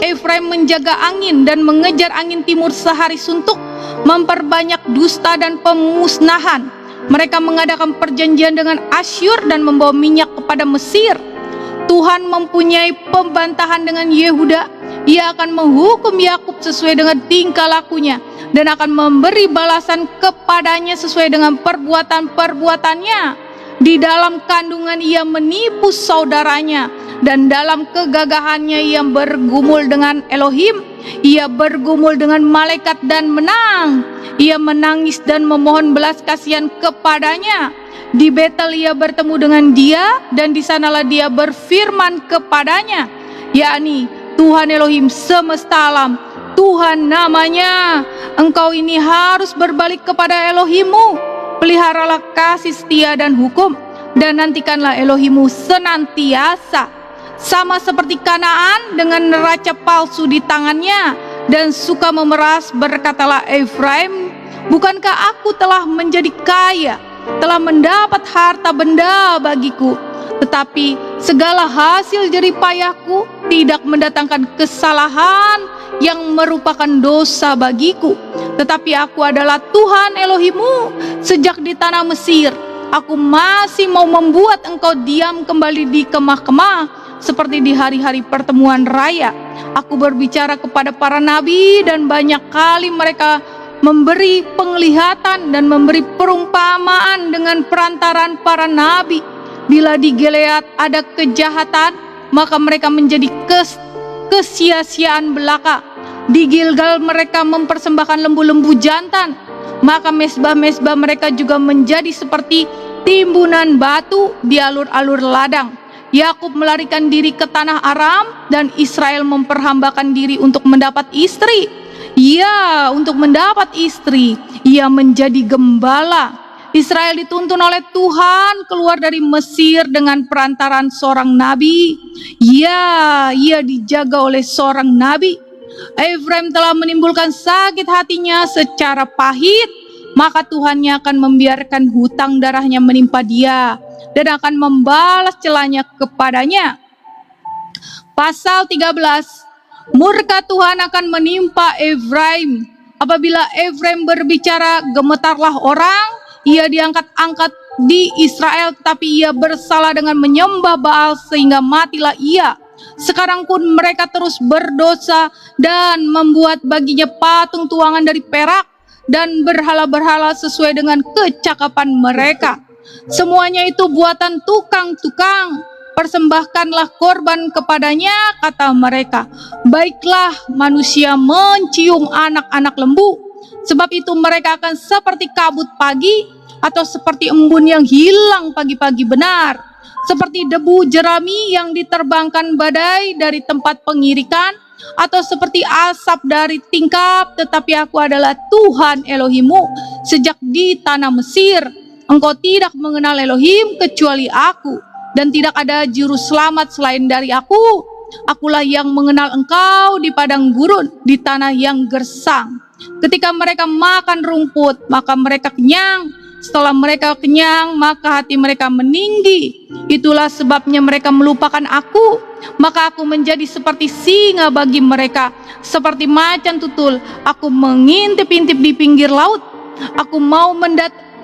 Efraim menjaga angin dan mengejar angin timur sehari suntuk, memperbanyak dusta dan pemusnahan. Mereka mengadakan perjanjian dengan Asyur dan membawa minyak kepada Mesir. Tuhan mempunyai pembantahan dengan Yehuda. Ia akan menghukum Yakub sesuai dengan tingkah lakunya dan akan memberi balasan kepadanya sesuai dengan perbuatan-perbuatannya. Di dalam kandungan ia menipu saudaranya, dan dalam kegagahannya ia bergumul dengan Elohim. Ia bergumul dengan malaikat dan menang. Ia menangis dan memohon belas kasihan kepadanya. Di Betel ia bertemu dengan dia, dan di sanalah dia berfirman kepadanya, yakni Tuhan Elohim semesta alam, Tuhan namanya, engkau ini harus berbalik kepada Elohimmu. Peliharalah kasih setia dan hukum, dan nantikanlah Elohimmu senantiasa. Sama seperti Kanaan dengan neraca palsu di tangannya dan suka memeras, berkatalah Efraim, bukankah aku telah menjadi kaya, telah mendapat harta benda bagiku, tetapi segala hasil jerih payahku tidak mendatangkan kesalahan yang merupakan dosa bagiku. Tetapi aku adalah Tuhan Elohimmu. Sejak di tanah Mesir, aku masih mau membuat engkau diam kembali di kemah-kemah, seperti di hari-hari pertemuan raya. Aku berbicara kepada para nabi, dan banyak kali mereka memberi penglihatan dan memberi perumpamaan dengan perantaraan para nabi. Bila di Gilead ada kejahatan, maka mereka menjadi kesia-siaan belaka. Di Gilgal mereka mempersembahkan lembu-lembu jantan, maka mesbah-mesbah mereka juga menjadi seperti timbunan batu di alur-alur ladang. Yakub melarikan diri ke tanah Aram, dan Israel memperhambakan diri untuk mendapat istri. Ya, untuk mendapat istri, ia menjadi gembala. Israel dituntun oleh Tuhan keluar dari Mesir dengan perantaraan seorang nabi. Ya, ia dijaga oleh seorang nabi. Efraim telah menimbulkan sakit hatinya secara pahit, maka Tuhannya akan membiarkan hutang darahnya menimpa dia dan akan membalas celanya kepadanya. Pasal 13. Murka Tuhan akan menimpa Efraim. Apabila Efraim berbicara, gemetarlah orang. Ia diangkat-angkat di Israel, tetapi ia bersalah dengan menyembah Baal sehingga matilah ia. Sekarang pun mereka terus berdosa dan membuat baginya patung tuangan dari perak dan berhala-berhala sesuai dengan kecakapan mereka. Semuanya itu buatan tukang-tukang. Persembahkanlah korban kepadanya, kata mereka. Baiklah manusia mencium anak-anak lembu, sebab itu mereka akan seperti kabut pagi, atau seperti embun yang hilang pagi-pagi benar, seperti debu jerami yang diterbangkan badai dari tempat pengirikan, atau seperti asap dari tingkap. Tetapi aku adalah Tuhan Elohimmu sejak di tanah Mesir. Engkau tidak mengenal Elohim kecuali aku, dan tidak ada juru selamat selain dari aku. Akulah yang mengenal engkau di padang gurun, di tanah yang gersang. Ketika mereka makan rumput, maka mereka kenyang. Setelah mereka kenyang, maka hati mereka meninggi. Itulah sebabnya mereka melupakan aku. Maka aku menjadi seperti singa bagi mereka, seperti macan tutul. Aku mengintip-intip di pinggir laut. Aku mau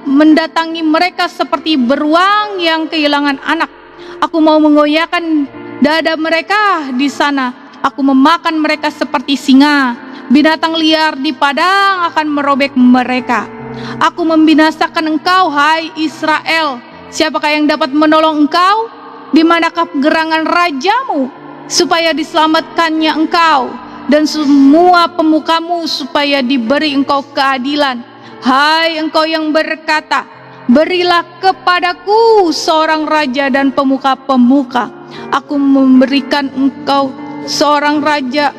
mendatangi mereka seperti beruang yang kehilangan anak. Aku mau mengoyakkan dada mereka di sana. Aku memakan mereka seperti singa. Binatang liar di padang akan merobek mereka. Aku membinasakan engkau, hai Israel. Siapakah yang dapat menolong engkau? Di manakah gerangan rajamu supaya diselamatkannya engkau? dan semua pemukamu supaya diberi engkau keadilan. Hai engkau yang berkata, berilah kepadaku seorang raja dan pemuka-pemuka. Aku memberikan engkau seorang raja.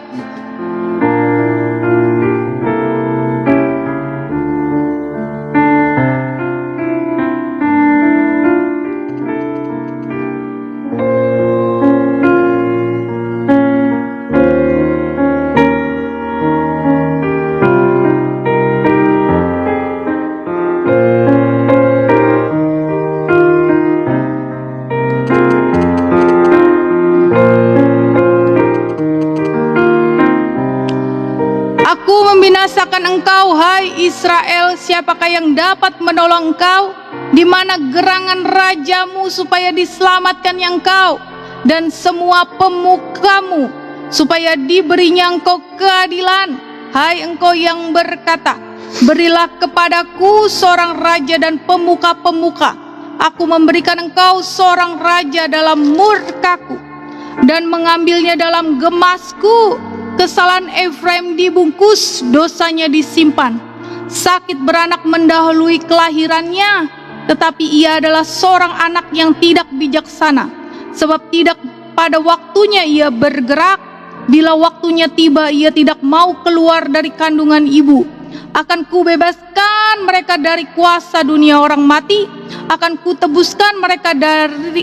Membinasakan engkau, hai Israel, siapakah yang dapat menolong engkau? Di mana gerangan rajamu supaya diselamatkan yang engkau dan semua pemukamu supaya diberinya engkau keadilan? Hai engkau yang berkata, berilah kepadaku seorang raja dan pemuka-pemuka. Aku memberikan engkau seorang raja dalam murkaku dan mengambilnya dalam gemasku. Kesalahan Efraim dibungkus, dosanya disimpan. Sakit beranak mendahului kelahirannya, tetapi ia adalah seorang anak yang tidak bijaksana, sebab tidak pada waktunya ia bergerak. Bila waktunya tiba, ia tidak mau keluar dari kandungan ibu. Akan kubebaskan mereka dari kuasa dunia orang mati, akan kutebuskan mereka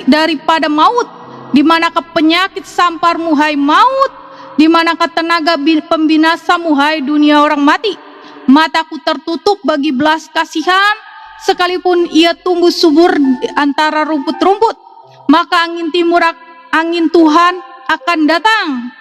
daripada maut. Di manakah penyakit samparmu, hai maut? Di manakah tenaga pembinasamu, hai dunia orang mati? Mataku tertutup bagi belas kasihan, sekalipun ia tumbuh subur antara rumput-rumput. Maka angin timur, angin Tuhan akan datang,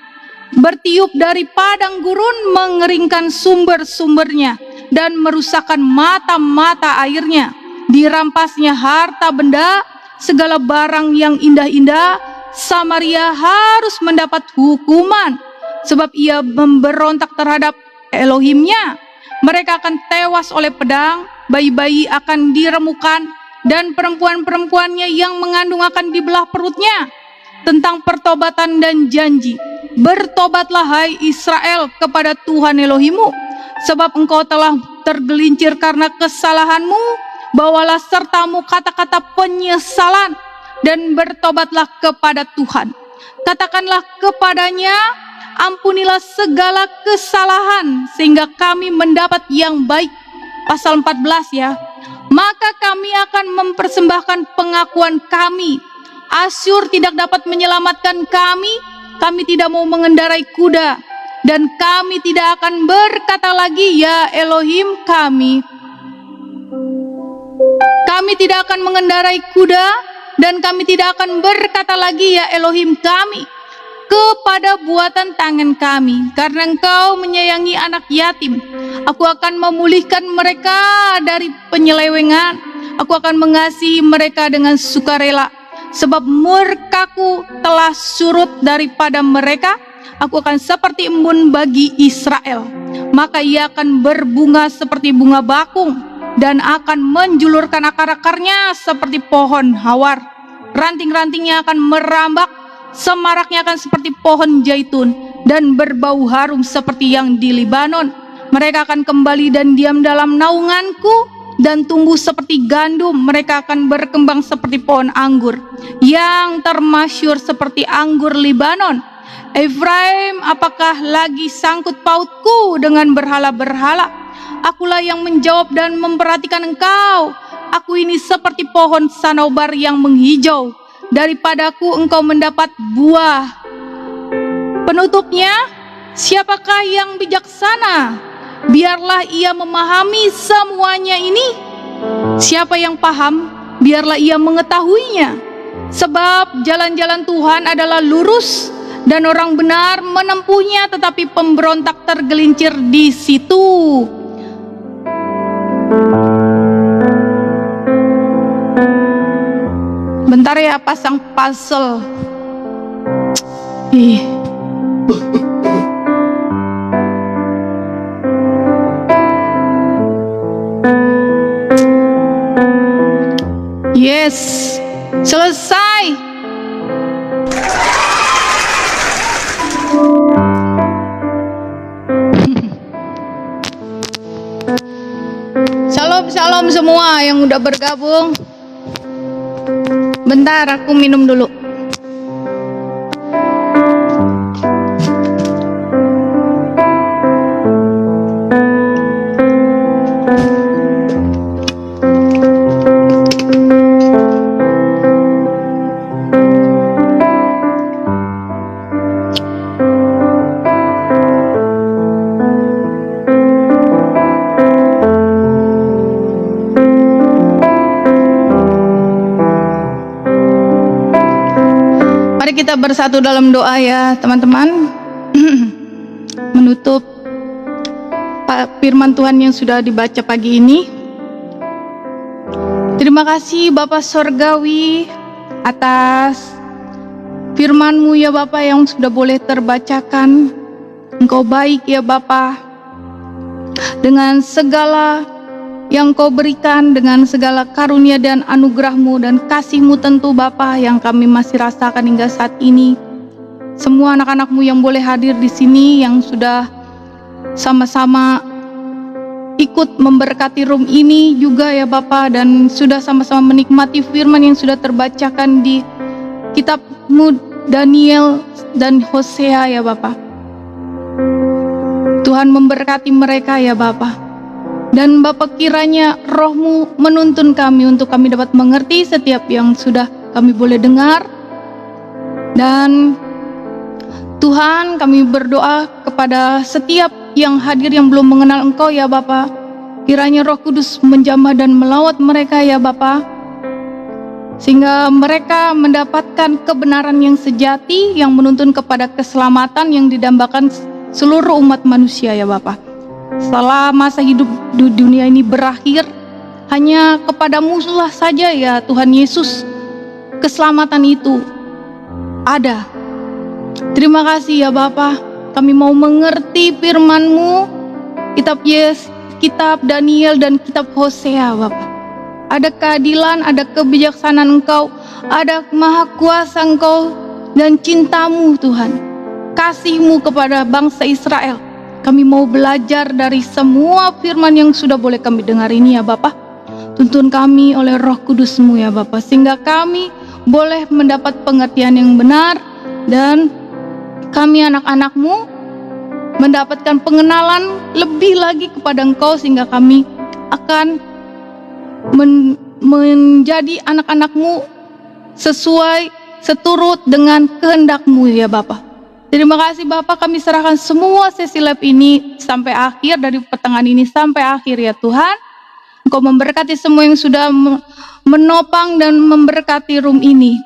bertiup dari padang gurun, mengeringkan sumber-sumbernya dan merusakkan mata-mata airnya. Dirampasnya harta benda, segala barang yang indah-indah. Samaria harus mendapat hukuman, sebab ia memberontak terhadap Elohimnya. Mereka akan tewas oleh pedang, bayi-bayi akan diremukan, dan perempuan-perempuannya yang mengandung akan dibelah perutnya. Tentang pertobatan dan janji, bertobatlah hai Israel kepada Tuhan Elohimmu, sebab engkau telah tergelincir karena kesalahanmu. Bawalah sertamu kata-kata penyesalan dan bertobatlah kepada Tuhan. Katakanlah kepadanya, ampunilah segala kesalahan sehingga kami mendapat yang baik. Pasal 14 ya. Maka kami akan mempersembahkan pengakuan kami. Asyur tidak dapat menyelamatkan kami. Kami tidak mau mengendarai kuda, dan kami tidak akan berkata lagi, ya Elohim kami. Kami tidak akan mengendarai kuda, dan kami tidak akan berkata lagi, ya Elohim kami, kepada buatan tangan kami. Karena engkau menyayangi anak yatim, aku akan memulihkan mereka dari penyelewengan. Aku akan mengasihi mereka dengan sukarela. Sebab murkaku telah surut daripada mereka. Aku akan seperti embun bagi Israel. Maka ia akan berbunga seperti bunga bakung, dan akan menjulurkan akar-akarnya seperti pohon hawar. Ranting-rantingnya akan merambak, semaraknya akan seperti pohon zaitun, dan berbau harum seperti yang di Libanon. Mereka akan kembali dan diam dalam naunganku, dan tumbuh seperti gandum. Mereka akan berkembang seperti pohon anggur yang termasyur seperti anggur Libanon. Efraim, apakah lagi sangkut pautku dengan berhala-berhala? Akulah yang menjawab dan memperhatikan engkau. Aku ini seperti pohon sanobar yang menghijau. Daripadaku engkau mendapat buah. Penutupnya, siapakah yang bijaksana? Biarlah ia memahami semuanya ini. Siapa yang paham, biarlah ia mengetahuinya. Sebab jalan-jalan Tuhan adalah lurus, dan orang benar menempuhnya, tetapi pemberontak tergelincir di situ. Bentar ya, pasang puzzle. Yes, selesai. Shalom semua yang udah bergabung. Bentar aku minum dulu. Kita bersatu dalam doa ya teman-teman. Menutup firman Tuhan yang sudah dibaca pagi ini. Terima kasih Bapa Sorgawi atas firman-Mu ya Bapa yang sudah boleh terbacakan. Engkau baik ya Bapa, dengan segala yang Kau berikan, dengan segala karunia dan anugerah-Mu dan kasih-Mu tentu Bapa yang kami masih rasakan hingga saat ini. Semua anak-anak-Mu yang boleh hadir di sini, yang sudah sama-sama ikut memberkati room ini juga ya Bapa, dan sudah sama-sama menikmati firman yang sudah terbacakan di kitab-Mu Daniel dan Hosea ya Bapa. Tuhan memberkati mereka ya Bapa. Dan Bapa, kiranya Roh-Mu menuntun kami untuk kami dapat mengerti setiap yang sudah kami boleh dengar. Dan Tuhan, kami berdoa kepada setiap yang hadir yang belum mengenal Engkau ya Bapa. Kiranya Roh Kudus menjamah dan melawat mereka ya Bapa, sehingga mereka mendapatkan kebenaran yang sejati yang menuntun kepada keselamatan yang didambakan seluruh umat manusia ya Bapa. Setelah masa hidup di dunia ini berakhir, hanya kepada-Mu lah saja ya Tuhan Yesus keselamatan itu ada. Terima kasih ya Bapa, kami mau mengerti firman-Mu, kitab Daniel dan kitab Hosea Bapa. Ada keadilan, ada kebijaksanaan Engkau, ada maha kuasa Engkau dan cinta-Mu Tuhan, kasih-Mu kepada bangsa Israel. Kami mau belajar dari semua firman yang sudah boleh kami dengar ini ya Bapa. Tuntun kami oleh Roh Kudus-Mu ya Bapa, sehingga kami boleh mendapat pengertian yang benar, dan kami anak-anak-Mu mendapatkan pengenalan lebih lagi kepada Engkau, sehingga kami akan menjadi anak-anak-Mu sesuai seturut dengan kehendak-Mu ya Bapa. Terima kasih Bapak, kami serahkan semua sesi live ini sampai akhir, dari pertengahan ini sampai akhir ya Tuhan. Engkau memberkati semua yang sudah menopang dan memberkati room ini.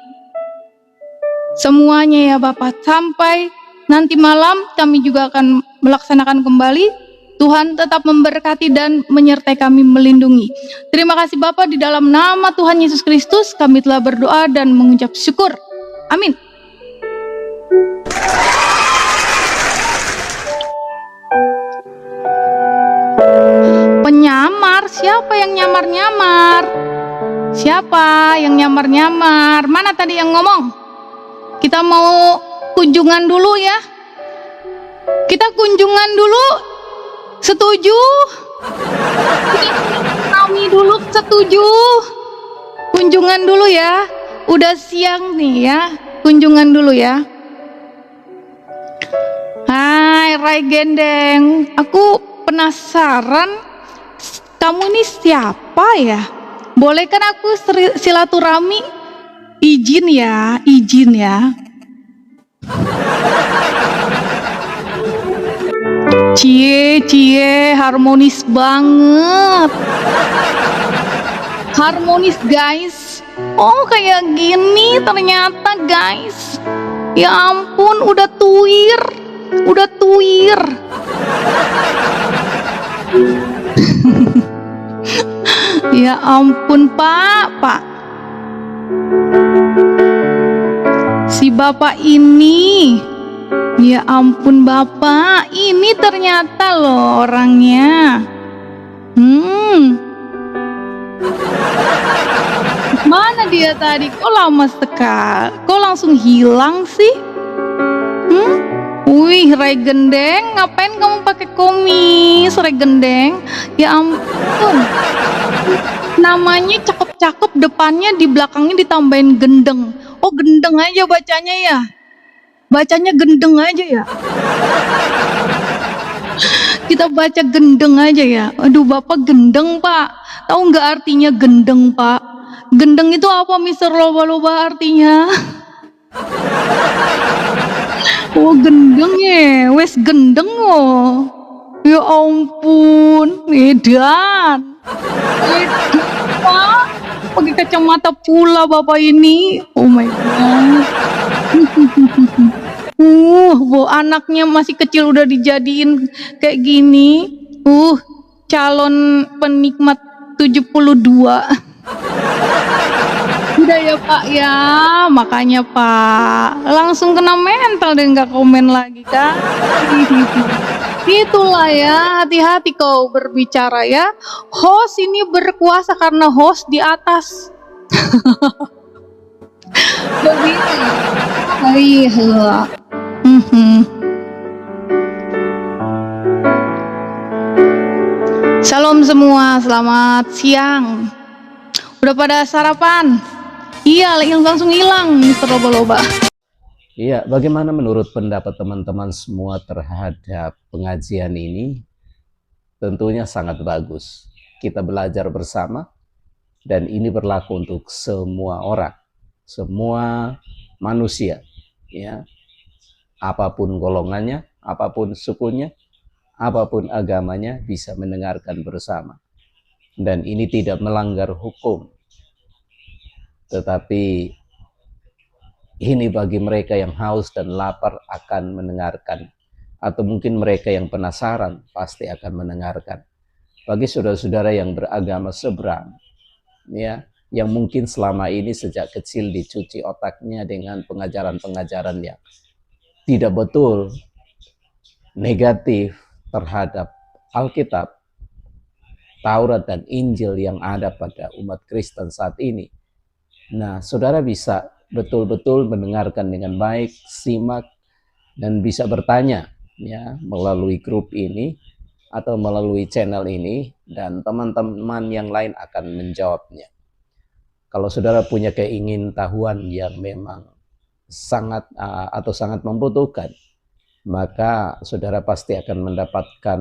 Semuanya ya Bapak, sampai nanti malam kami juga akan melaksanakan kembali. Tuhan tetap memberkati dan menyertai kami, melindungi. Terima kasih Bapak, di dalam nama Tuhan Yesus Kristus kami telah berdoa dan mengucap syukur. Amin. Penyamar, siapa yang nyamar-nyamar? Siapa yang nyamar-nyamar? Mana tadi yang ngomong? Kita mau kunjungan dulu ya. Kita kunjungan dulu. Setuju? Kami dulu setuju. Kunjungan dulu ya. Udah siang nih ya. Kunjungan dulu ya. Hai Rai Gendeng, aku penasaran, kamu ini siapa ya? Boleh kan aku silaturahmi? Izin ya, izin ya. Cie, harmonis banget. Harmonis guys. Oh kayak gini ternyata guys. Ya ampun, udah tuir. Ya ampun Pak. Si Bapak ini, ya ampun Bapak, ini ternyata loh orangnya. Mana dia tadi? Kok lama sekali? Kok langsung hilang sih? Wih, Rai Gendeng, ngapain kamu pakai komis, Rai Gendeng? Ya ampun. Namanya cakep-cakep, depannya di belakangnya ditambahin gendeng. Oh, gendeng aja bacanya ya. Bacanya gendeng aja ya. Kita baca gendeng aja ya. Aduh, Bapak gendeng, Pak. Tahu nggak artinya gendeng, Pak? Gendeng itu apa, Mister Loba-loba artinya? Oh, gendeng ya. Wes gendeng oh. Ya ampun, edan. Edan, Pak. Pakai kacamata pula Bapak ini. Oh my god. Bu, anaknya masih kecil udah dijadiin kayak gini. Calon penikmat 72. Udah ya Pak ya, makanya Pak langsung kena mental dan nggak komen lagi kan. Itulah ya, hati-hati kau berbicara ya. Host ini berkuasa karena host di atas. Begitu. Iya. Shalom semua, selamat siang. Udah pada sarapan? Iya, langsung hilang Mister Loba-loba. Iya, bagaimana menurut pendapat teman-teman semua terhadap pengajian ini? Tentunya sangat bagus. Kita belajar bersama dan ini berlaku untuk semua orang, semua manusia, ya. Apapun golongannya, apapun sukunya, apapun agamanya bisa mendengarkan bersama. Dan ini tidak melanggar hukum. Tetapi ini bagi mereka yang haus dan lapar akan mendengarkan. Atau mungkin mereka yang penasaran pasti akan mendengarkan. Bagi saudara-saudara yang beragama seberang, ya, yang mungkin selama ini sejak kecil dicuci otaknya dengan pengajaran-pengajaran yang tidak betul, negatif terhadap Alkitab, Taurat dan Injil yang ada pada umat Kristen saat ini. Nah, saudara bisa betul-betul mendengarkan dengan baik, simak, dan bisa bertanya ya melalui grup ini atau melalui channel ini, dan teman-teman yang lain akan menjawabnya. Kalau saudara punya keingintahuan yang memang sangat membutuhkan, maka saudara pasti akan mendapatkan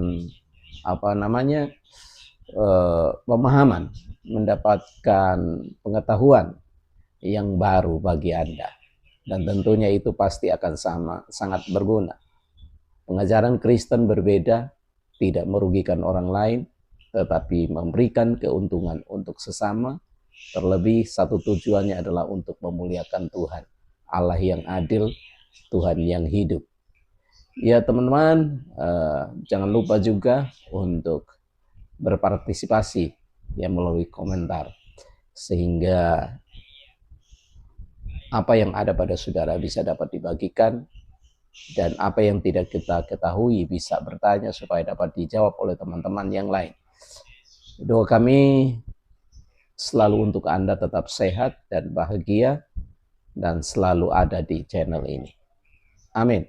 pemahaman, mendapatkan pengetahuan yang baru bagi Anda. Dan tentunya itu pasti akan sangat berguna. Pengajaran Kristen berbeda, tidak merugikan orang lain, tetapi memberikan keuntungan untuk sesama. Terlebih satu tujuannya adalah untuk memuliakan Tuhan, Allah yang adil, Tuhan yang hidup. Ya teman-teman, jangan lupa juga untuk berpartisipasi ya melalui komentar, sehingga apa yang ada pada saudara bisa dapat dibagikan, dan apa yang tidak kita ketahui bisa bertanya supaya dapat dijawab oleh teman-teman yang lain. Doa kami selalu untuk Anda tetap sehat dan bahagia dan selalu ada di channel ini. Amin.